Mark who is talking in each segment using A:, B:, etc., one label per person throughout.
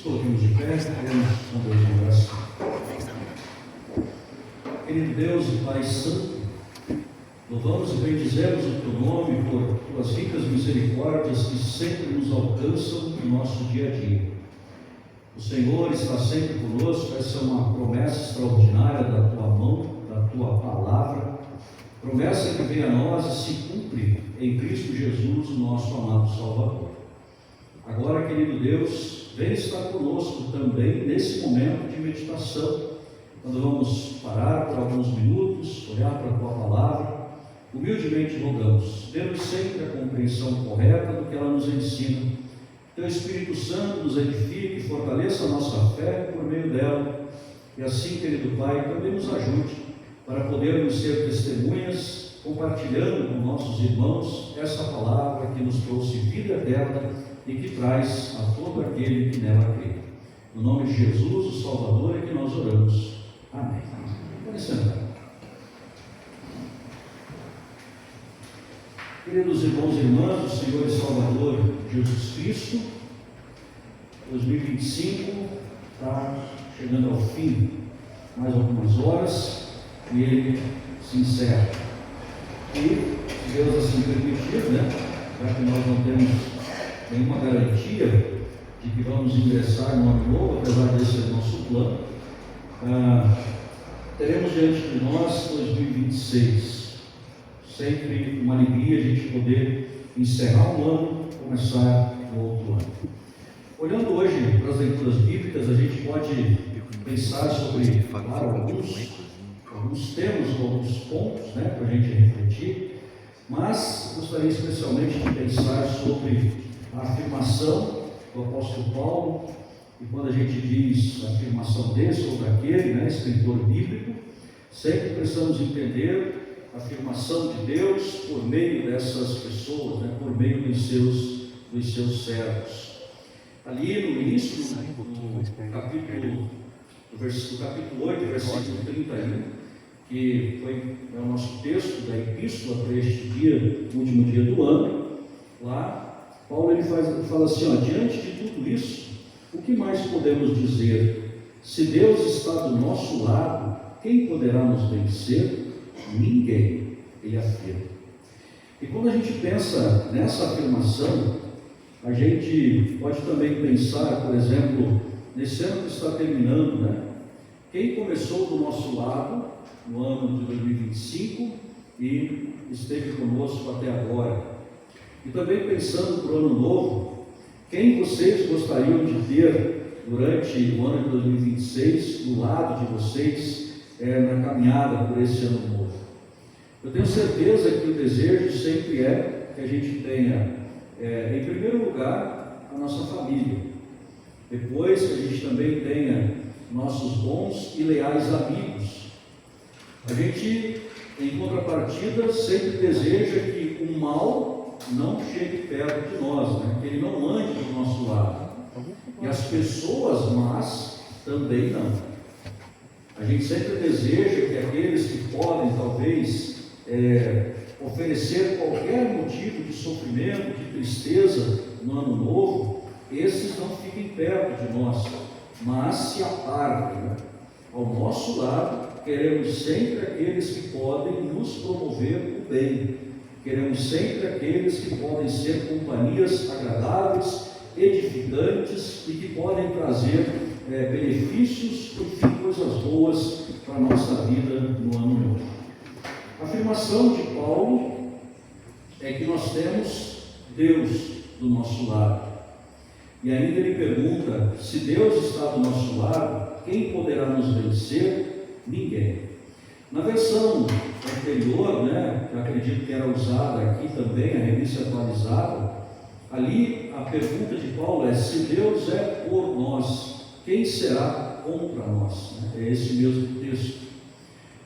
A: Coloquemos de pé, queremos com Deus em oração. Querido Deus e Pai Santo, louvamos e bendizemos o Teu nome por Tuas ricas misericórdias que sempre nos alcançam no nosso dia a dia. O Senhor está sempre conosco, essa é uma promessa extraordinária da Tua mão, da Tua palavra, promessa que vem a nós e se cumpre em Cristo Jesus, o nosso amado Salvador. Agora, querido Deus, vem estar conosco também nesse momento de meditação, quando vamos parar por alguns minutos, olhar para a Tua palavra. Humildemente rogamos, tendo sempre a compreensão correta do que ela nos ensina. Teu Espírito Santo nos edifique e fortaleça a nossa fé por meio dela. E assim, querido Pai, também nos ajude para podermos ser testemunhas, compartilhando com nossos irmãos essa palavra que nos trouxe vida eterna e que traz a todo aquele que nela crê. No nome de Jesus, o Salvador, é que nós oramos. Amém. Pode sentar. Queridos irmãos e irmãs, o Senhor e Salvador Jesus Cristo, 2025 está chegando ao fim, mais algumas horas, e ele se encerra. E, se Deus assim permitir, já que nós não temos nenhuma garantia de que vamos ingressar no ano novo, apesar desse ser nosso plano, teremos diante de nós 2026. Sempre uma alegria a gente poder encerrar um ano, começar o outro ano. Olhando hoje para as leituras bíblicas, a gente pode pensar sobre alguns temas, alguns pontos, para a gente refletir, mas gostaria especialmente de pensar sobre a afirmação do apóstolo Paulo, e quando a gente diz a afirmação desse ou daquele, escritor bíblico, sempre precisamos entender a afirmação de Deus por meio dessas pessoas, por meio dos seus servos. Ali no início do capítulo 8, versículo 31, que é o nosso texto da epístola para este dia, último dia do ano, lá Paulo ele fala assim, diante de tudo isso, o que mais podemos dizer? Se Deus está do nosso lado, quem poderá nos vencer? Ninguém, ele afirma. E quando a gente pensa nessa afirmação, a gente pode também pensar, por exemplo, nesse ano que está terminando, quem começou do nosso lado no ano de 2025 e esteve conosco até agora. E também pensando para o ano novo, quem vocês gostariam de ter durante o ano de 2026, do lado de vocês, na caminhada por esse ano novo? Eu tenho certeza que o desejo sempre é que a gente tenha, em primeiro lugar, a nossa família. Depois que a gente também tenha nossos bons e leais amigos. A gente, em contrapartida, sempre deseja que o mal não chegue perto de nós, que ele não ande do nosso lado. E as pessoas más também não. A gente sempre deseja que aqueles que podem, talvez, oferecer qualquer motivo de sofrimento, de tristeza no ano novo, esses não fiquem perto de nós, mas se apartem. Ao nosso lado, queremos sempre aqueles que podem nos promover o bem. Queremos sempre aqueles que podem ser companhias agradáveis, edificantes e que podem trazer benefícios, enfim, coisas boas para a nossa vida no ano novo. A afirmação de Paulo é que nós temos Deus do nosso lado. E ainda ele pergunta, se Deus está do nosso lado, quem poderá nos vencer? Ninguém. Na versão anterior, que eu acredito que era usada aqui também, a revista atualizada, ali a pergunta de Paulo é, se Deus é por nós, quem será contra nós? É esse mesmo texto.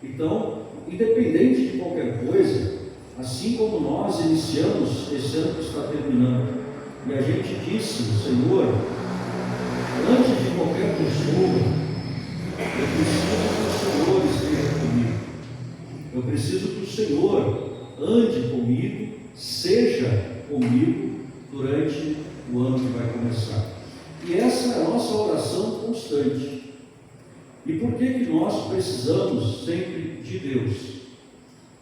A: Então, independente de qualquer coisa, assim como nós iniciamos esse ano que está terminando, e a gente disse, Senhor, antes de qualquer pessoa, eu preciso que o Senhor esteja comigo. Eu preciso que o Senhor ande comigo, seja comigo durante o ano que vai começar. E essa é a nossa oração constante. E por que nós precisamos sempre de Deus?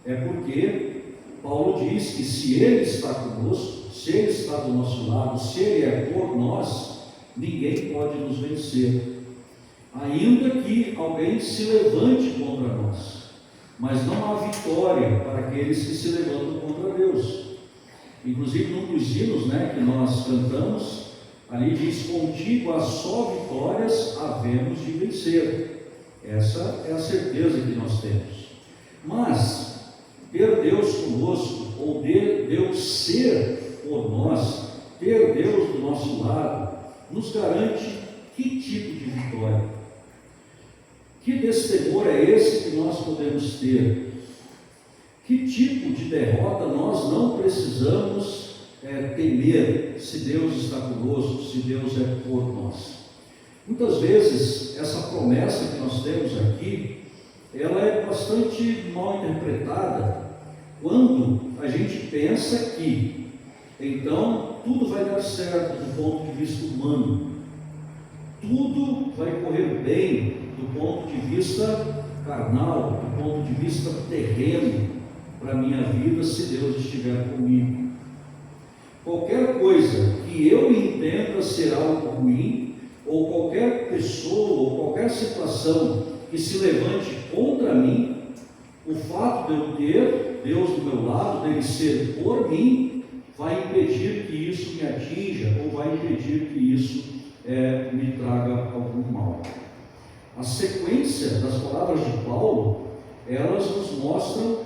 A: É porque Paulo diz que se Ele está conosco, se Ele está do nosso lado, se Ele é por nós, ninguém pode nos vencer. Ainda que alguém se levante contra nós, mas não há vitória para aqueles que se levantam contra Deus. Inclusive, num dos hinos, que nós cantamos, ali diz: contigo a só vitórias havemos de vencer. Essa é a certeza que nós temos. Mas ter Deus conosco, ou Deus ser por nós, ter Deus do nosso lado, nos garante que tipo de vitória? Que destemor é esse que nós podemos ter? Que tipo de derrota nós não precisamos temer se Deus está conosco, se Deus é por nós? Muitas vezes essa promessa que nós temos aqui, ela é bastante mal interpretada quando a gente pensa que então tudo vai dar certo do ponto de vista humano, tudo vai correr bem do ponto de vista carnal, do ponto de vista terreno para a minha vida, se Deus estiver comigo. Qualquer coisa que eu entenda ser algo ruim, ou qualquer pessoa, ou qualquer situação que se levante contra mim, o fato de eu ter Deus do meu lado, dele ser por mim, vai impedir que isso me atinja, ou vai impedir que isso me traga algum mal. A sequência das palavras de Paulo, elas nos mostram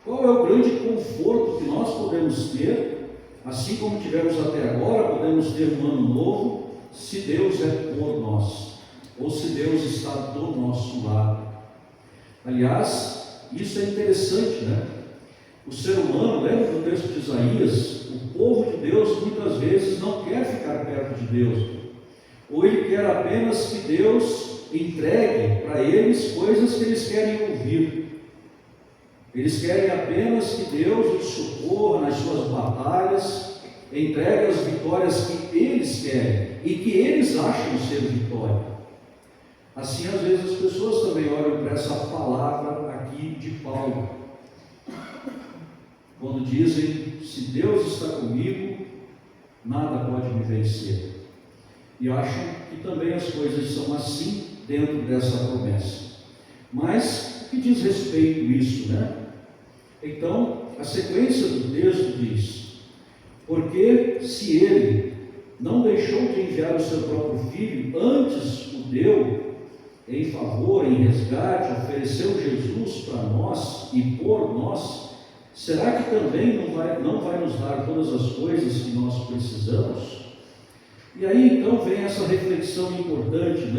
A: qual é o grande conforto que nós podemos ter, assim como tivemos até agora, podemos ter um ano novo, se Deus é por nós, ou se Deus está do nosso lado. Aliás, isso é interessante, O ser humano, lembra do texto de Isaías, o povo de Deus muitas vezes não quer ficar perto de Deus, ou ele quer apenas que Deus entregue para eles coisas que eles querem ouvir. Eles querem apenas que Deus os socorra nas suas batalhas, entregue as vitórias que eles querem e que eles acham ser vitória. Assim, às vezes, as pessoas também olham para essa palavra aqui de Paulo, quando dizem: se Deus está comigo, nada pode me vencer. E acham que também as coisas são assim dentro dessa promessa. Mas o que diz respeito a isso, Então, a sequência do texto diz: porque se Ele não deixou de enviar o seu próprio Filho, antes o deu em favor, em resgate, ofereceu Jesus para nós e por nós, será que também não vai nos dar todas as coisas que nós precisamos? E aí então vem essa reflexão importante,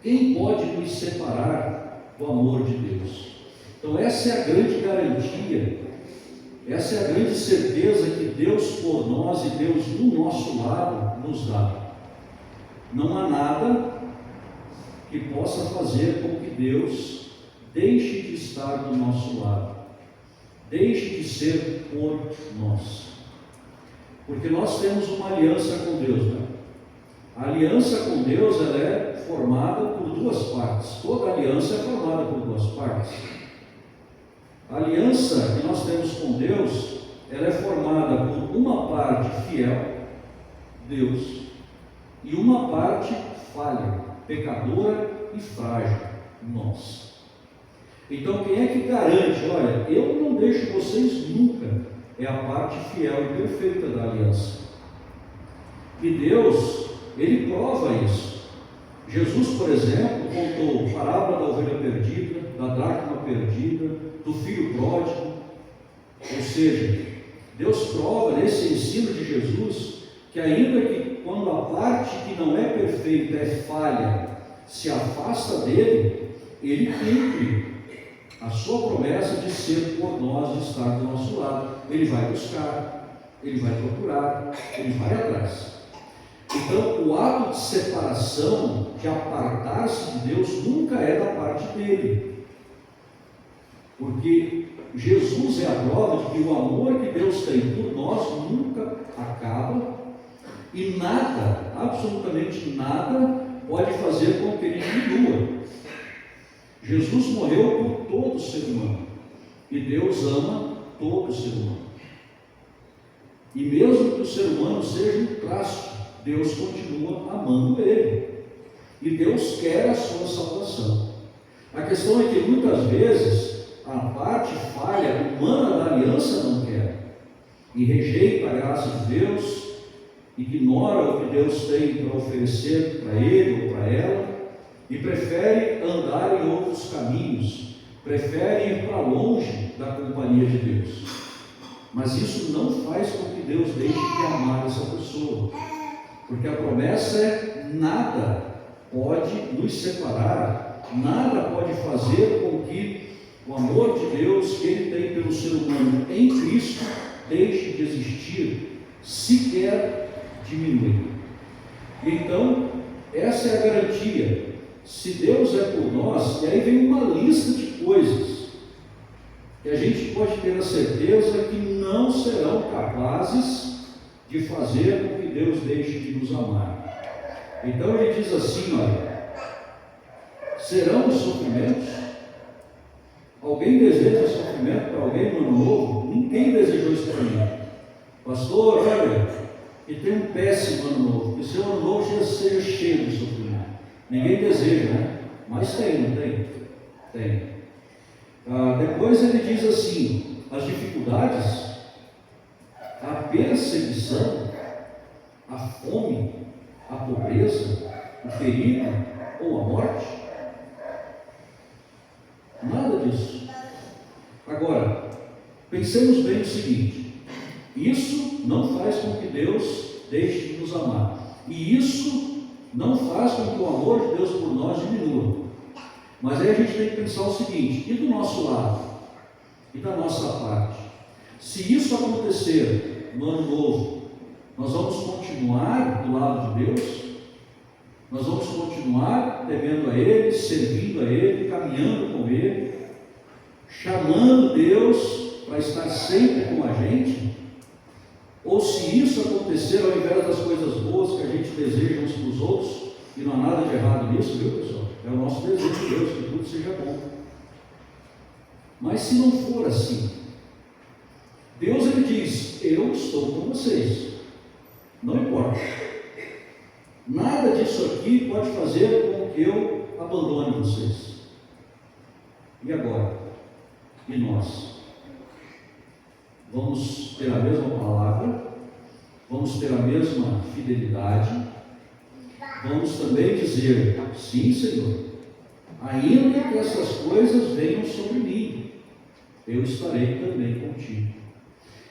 A: quem pode nos separar do amor de Deus? Então essa é a grande garantia, essa é a grande certeza que Deus por nós e Deus do nosso lado nos dá. Não há nada que possa fazer com que Deus deixe de estar do nosso lado, deixe de ser por nós. Porque nós temos uma aliança com Deus, A aliança com Deus, ela é formada por duas partes. Toda aliança é formada por duas partes. A aliança que nós temos com Deus, ela é formada por uma parte fiel, Deus, e uma parte falha, pecadora e frágil, nós. Então, quem é que garante? Olha, eu não deixo vocês nunca. É a parte fiel e perfeita da aliança. E Deus, Ele prova isso. Jesus, por exemplo, contou a parábola da ovelha perdida, da dracma perdida, do filho pródigo. Ou seja, Deus prova nesse ensino de Jesus que ainda que quando a parte que não é perfeita, é falha, se afasta dele, Ele cumpre a sua promessa de ser por nós, de estar do nosso lado. Ele vai buscar, Ele vai procurar, Ele vai atrás. Então, o ato de separação, de apartar-se de Deus, nunca é da parte dele. Porque Jesus é a prova de que o amor que Deus tem por nós nunca acaba, E nada, absolutamente nada, pode fazer com que ele diminua. Jesus morreu por todo ser humano. E Deus ama todo ser humano. E mesmo que o ser humano seja um traste, Deus continua amando ele. E Deus quer a sua salvação. A questão é que muitas vezes a parte falha humana da aliança não quer. E rejeita a graça de Deus, ignora o que Deus tem para oferecer para ele ou para ela, e prefere andar em outros caminhos, prefere ir para longe da companhia de Deus. Mas isso não faz com que Deus deixe de amar essa pessoa, porque a promessa é: nada pode nos separar, nada pode fazer com que o amor de Deus que Ele tem pelo ser humano em Cristo deixe de existir, sequer diminuir. Então, essa é a garantia. Se Deus é por nós, e aí vem uma lista de coisas que a gente pode ter a certeza que não serão capazes de fazer com que Deus deixe de nos amar. Então ele diz assim, olha: serão os sofrimentos? Alguém deseja sofrimento para alguém no ano novo? Ninguém desejou isso para mim. Pastor, olha, e tem um péssimo ano novo, que seu ano novo já seja cheio de sofrimento. Ninguém deseja, né? Mas tem, não tem? Tem. Depois ele diz assim: as dificuldades, a perseguição, a fome, a pobreza, o perigo ou a morte. Nada disso. Agora, pensemos bem o seguinte: isso não faz com que Deus deixe de nos amar, e isso não faz com que o amor de Deus por nós diminua. Mas aí a gente tem que pensar o seguinte: e do nosso lado? E da nossa parte? Se isso acontecer no ano novo, nós vamos continuar do lado de Deus? Nós vamos continuar temendo a Ele, servindo a Ele, caminhando com Ele, chamando Deus para estar sempre com a gente? Ou se isso acontecer, ao invés das coisas boas que a gente deseja uns para os outros, e não há nada de errado nisso, viu, pessoal? É o nosso desejo de Deus, que tudo seja bom. Mas se não for assim, Deus ele diz: eu estou com vocês, não importa. Nada disso aqui pode fazer com que eu abandone vocês. E agora? E nós? Vamos ter a mesma palavra? Vamos ter a mesma fidelidade? Vamos também dizer: sim, Senhor, ainda que essas coisas venham sobre mim, eu estarei também contigo.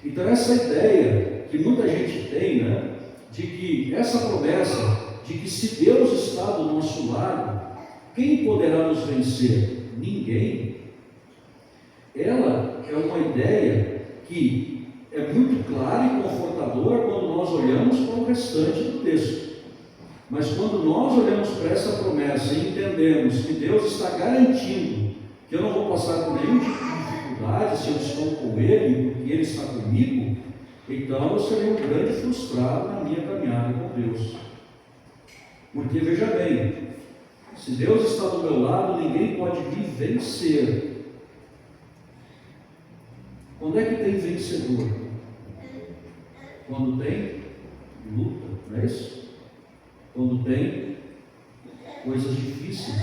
A: Então essa ideia que muita gente tem, né, de que essa promessa de que se Deus está do nosso lado, quem poderá nos vencer? Ninguém. Ela é uma ideia que é muito clara e confortadora quando nós olhamos para o restante do texto. Mas quando nós olhamos para essa promessa e entendemos que Deus está garantindo que eu não vou passar por nenhum tipo de dificuldade se eu estou com Ele, porque Ele está comigo, então eu serei um grande frustrado na minha caminhada com Deus. Porque veja bem, se Deus está do meu lado, ninguém pode me vencer. Quando é que tem vencedor? Quando tem luta, não é isso? Quando tem coisas difíceis.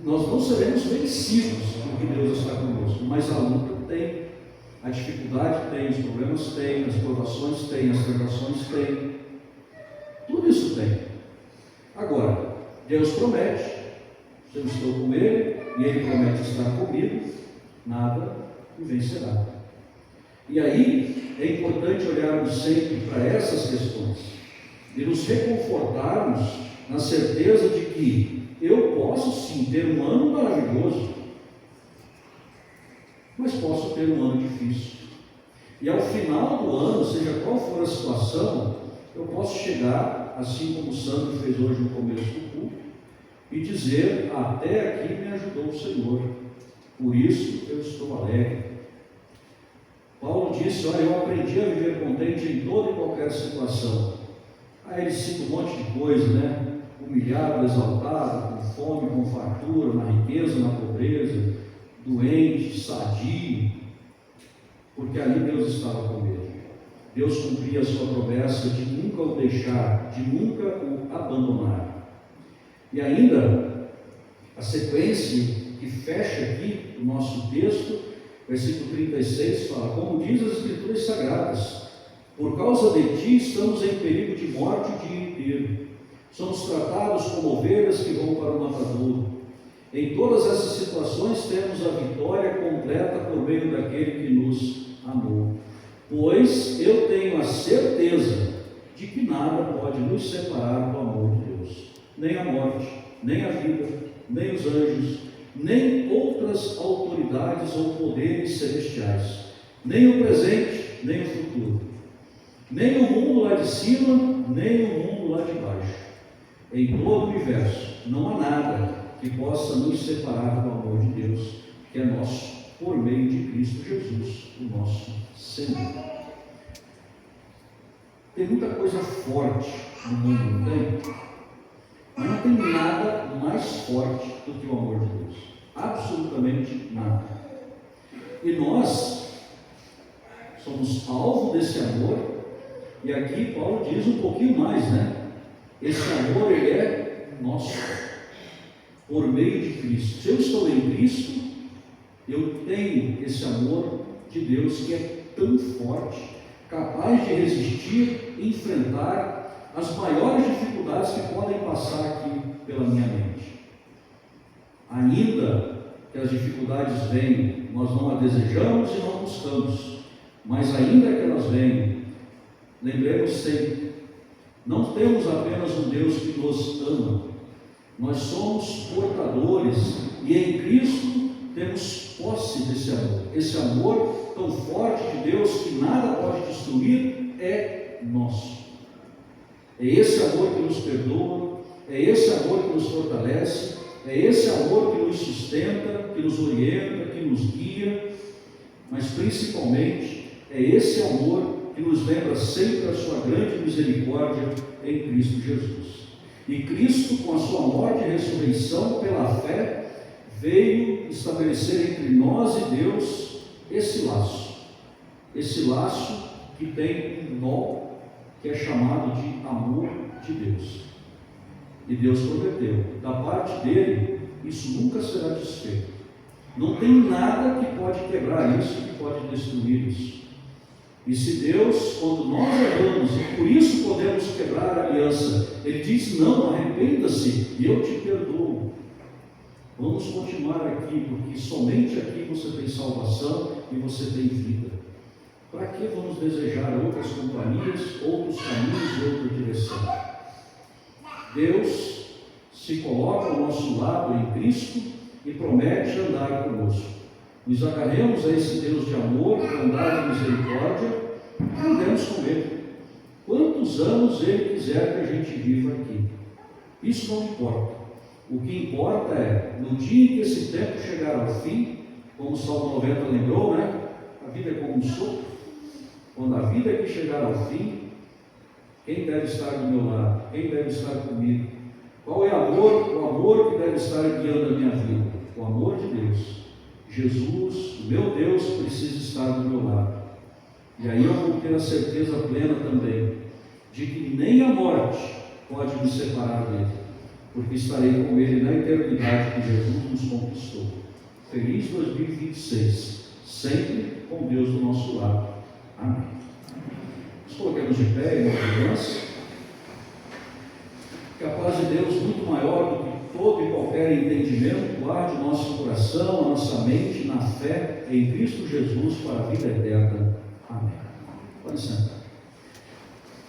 A: Nós não seremos vencidos porque Deus está conosco, mas a luta tem, a dificuldade tem, os problemas tem, as provações tem, as tentações tem, tudo isso tem. Agora, Deus promete: se eu estou com Ele e Ele promete estar comigo, nada me vencerá. E aí é importante olharmos sempre para essas questões e nos reconfortarmos na certeza de que eu posso sim ter um ano maravilhoso, mas posso ter um ano difícil. E ao final do ano, seja qual for a situação, eu posso chegar, assim como o Sandro fez hoje no começo do culto, e dizer: até aqui me ajudou o Senhor, por isso eu estou alegre. Paulo disse: olha, eu aprendi a viver contente em toda e qualquer situação. Aí ele cita um monte de coisa, né? Humilhado, exaltado, com fome, com fartura, na riqueza, na pobreza, doente, sadio, porque ali Deus estava com ele. Deus cumpria a sua promessa de nunca o deixar, de nunca o abandonar. E ainda, a sequência que fecha aqui o nosso texto, versículo 36, fala: como diz as Escrituras Sagradas, por causa de ti estamos em perigo de morte o dia inteiro. Somos tratados como ovelhas que vão para o matadouro. Em todas essas situações temos a vitória completa por meio daquele que nos amou. Pois eu tenho a certeza de que nada pode nos separar do amor de Deus. Nem a morte, nem a vida, nem os anjos, nem outras autoridades ou poderes celestiais, nem o presente, nem o futuro, nem o mundo lá de cima, nem o mundo lá de baixo. Em todo o universo não há nada que possa nos separar do amor de Deus, que é nosso, por meio de Cristo Jesus, o nosso Senhor. Tem muita coisa forte no mundo, não tem? Mas não tem nada mais forte do que o amor de Deus. Absolutamente nada. E nós somos alvo desse amor, e aqui Paulo diz um pouquinho mais, né? Esse amor, ele é nosso, por meio de Cristo. Se eu estou em Cristo, eu tenho esse amor de Deus que é tão forte, capaz de resistir e enfrentar as maiores dificuldades que podem passar aqui pela minha mente. Ainda que as dificuldades venham, nós não a desejamos e não buscamos, mas ainda que elas venham, lembremos sempre, não temos apenas um Deus que nos ama, nós somos portadores e em Cristo temos posse desse amor. Esse amor tão forte de Deus que nada pode destruir é nosso. É esse amor que nos perdoa, é esse amor que nos fortalece, é esse amor que nos sustenta, que nos orienta, que nos guia, mas principalmente é esse amor que nos lembra sempre a sua grande misericórdia em Cristo Jesus. E Cristo, com a sua morte e ressurreição pela fé, veio estabelecer entre nós e Deus esse laço que tem um nó, que é chamado de amor de Deus. E Deus prometeu, da parte dele, isso nunca será desfeito. Não tem nada que pode quebrar isso, que pode destruir isso. E se Deus, quando nós erramos, e por isso podemos quebrar a aliança, Ele diz: não, arrependa-se, e eu te perdoo. Vamos continuar aqui, porque somente aqui você tem salvação e você tem vida. Para que vamos desejar outras companhias, outros caminhos e outra direção? Deus se coloca ao nosso lado em Cristo e promete andar conosco. Nos agarremos a esse Deus de amor, bondade e misericórdia e andemos com Ele. Quantos anos Ele quiser que a gente viva aqui. Isso não importa. O que importa é, no dia em que esse tempo chegar ao fim, como o Salmo 90 lembrou, né? A vida é como um sopro. Quando a vida aqui chegar ao fim, quem deve estar do meu lado? Quem deve estar comigo? Qual é o amor que deve estar guiando a minha vida? O amor de Deus. Jesus, o meu Deus, precisa estar do meu lado. E aí eu vou ter a certeza plena também de que nem a morte pode me separar dele, porque estarei com ele na eternidade que Jesus nos conquistou. Feliz 2026, sempre com Deus do nosso lado. Amém. Nos coloquemos de pé, irmãos e irmãs. Que a paz de Deus, muito maior do que todo e qualquer entendimento, guarde o nosso coração, a nossa mente na fé em Cristo Jesus para a vida eterna. Amém. Pode sentar.